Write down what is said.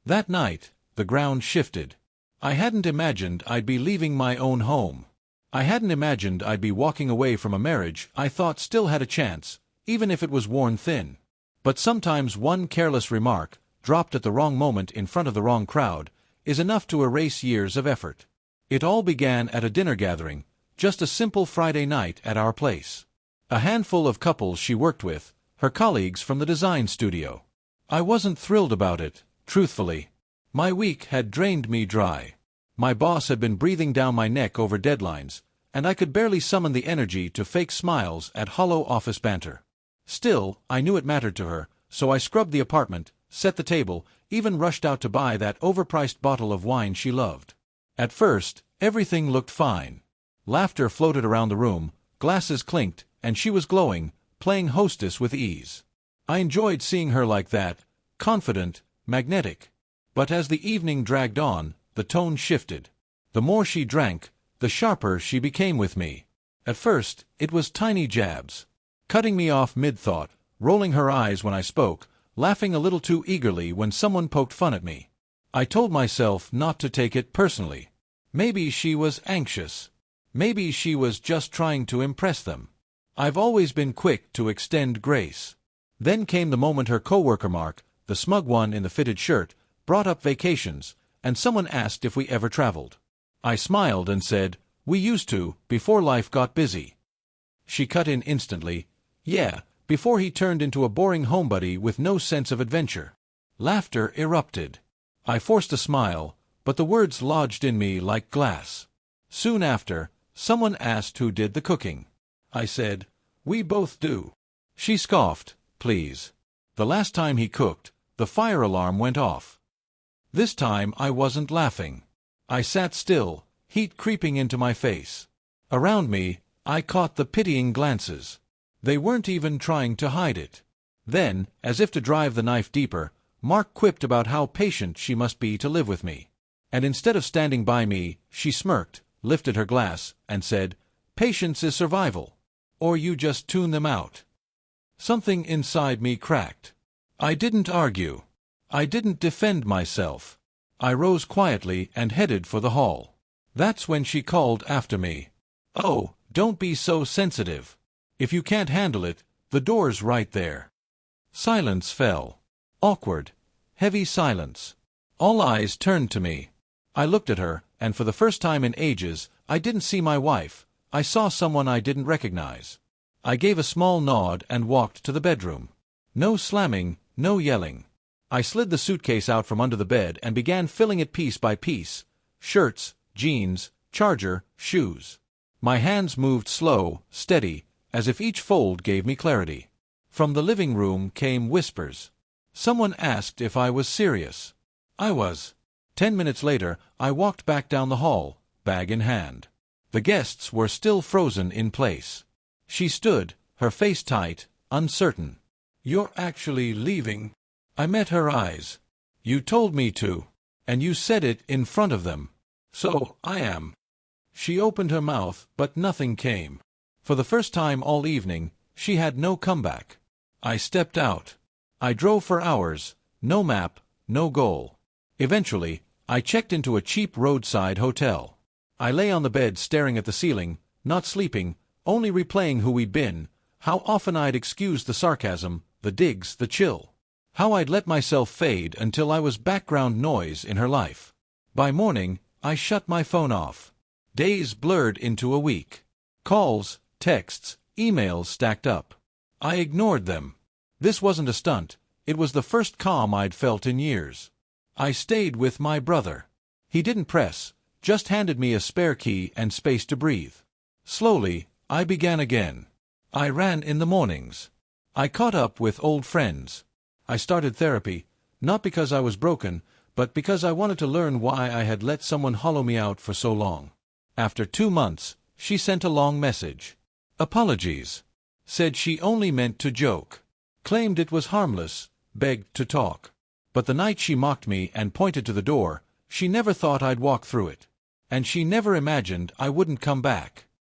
That night, the ground shifted. I hadn't imagined I'd be leaving my own home. I hadn't imagined I'd be walking away from a marriage I thought still had a chance, even if it was worn thin. But sometimes one careless remark, dropped at the wrong moment in front of the wrong crowd, is enough to erase years of effort. It all began at a dinner gathering, just a simple Friday night at our place. A handful of couples she worked with, her colleagues from the design studio. I wasn't thrilled about it, truthfully. My week had drained me dry. My boss had been breathing down my neck over deadlines, and I could barely summon the energy to fake smiles at hollow office banter. Still, I knew it mattered to her, so I scrubbed the apartment, set the table, even rushed out to buy that overpriced bottle of wine she loved. At first, everything looked fine. Laughter floated around the room, glasses clinked, and she was glowing, playing hostess with ease. I enjoyed seeing her like that, confident, magnetic. But as the evening dragged on, the tone shifted. The more she drank, the sharper she became with me. At first, it was tiny jabs. Cutting me off mid-thought, rolling her eyes when I spoke, laughing a little too eagerly when someone poked fun at me. I told myself not to take it personally. Maybe she was anxious. Maybe she was just trying to impress them. I've always been quick to extend grace. Then came the moment her coworker Mark, the smug one in the fitted shirt, brought up vacations, and someone asked if we ever traveled. I smiled and said, "We used to, before life got busy." She cut in instantly, "Yeah, before he turned into a boring homebody with no sense of adventure." Laughter erupted. I forced a smile, but the words lodged in me like glass. Soon after, someone asked who did the cooking. I said, "We both do." She scoffed, "Please." The last time he cooked, the fire alarm went off. This time I wasn't laughing. I sat still, heat creeping into my face. Around me, I caught the pitying glances. They weren't even trying to hide it. Then, as if to drive the knife deeper, Mark quipped about how patient she must be to live with me. And instead of standing by me, she smirked, lifted her glass, and said, "Patience is survival. Or you just tune them out." Something inside me cracked. I didn't argue. I didn't defend myself. I rose quietly and headed for the hall. That's when she called after me. "Oh, don't be so sensitive. If you can't handle it, the door's right there." Silence fell. Awkward, heavy silence. All eyes turned to me. I looked at her, and for the first time in ages, I didn't see my wife. I saw someone I didn't recognize. I gave a small nod and walked to the bedroom. No slamming, no yelling. I slid the suitcase out from under the bed and began filling it piece by piece. Shirts, jeans, charger, shoes. My hands moved slow, steady, as if each fold gave me clarity. From the living room came whispers. Someone asked if I was serious. I was. 10 minutes later, I walked back down the hall, bag in hand. The guests were still frozen in place. She stood, her face tight, uncertain. "You're actually leaving?" I met her eyes. "You told me to. And you said it in front of them. So, I am." She opened her mouth, but nothing came. For the first time all evening, she had no comeback. I stepped out. I drove for hours, no map, no goal. Eventually, I checked into a cheap roadside hotel. I lay on the bed staring at the ceiling, not sleeping, only replaying who we'd been, how often I'd excused the sarcasm, the digs, the chill. How I'd let myself fade until I was background noise in her life. By morning, I shut my phone off. Days blurred into a week. Calls, texts, emails stacked up. I ignored them. This wasn't a stunt. It was the first calm I'd felt in years. I stayed with my brother. He didn't press, just handed me a spare key and space to breathe. Slowly, I began again. I ran in the mornings. I caught up with old friends. I started therapy, not because I was broken, but because I wanted to learn why I had let someone hollow me out for so long. After 2 months, she sent a long message. Apologies. Said she only meant to joke. Claimed it was harmless, begged to talk. But the night she mocked me and pointed to the door, she never thought I'd walk through it. And she never imagined I wouldn't come back.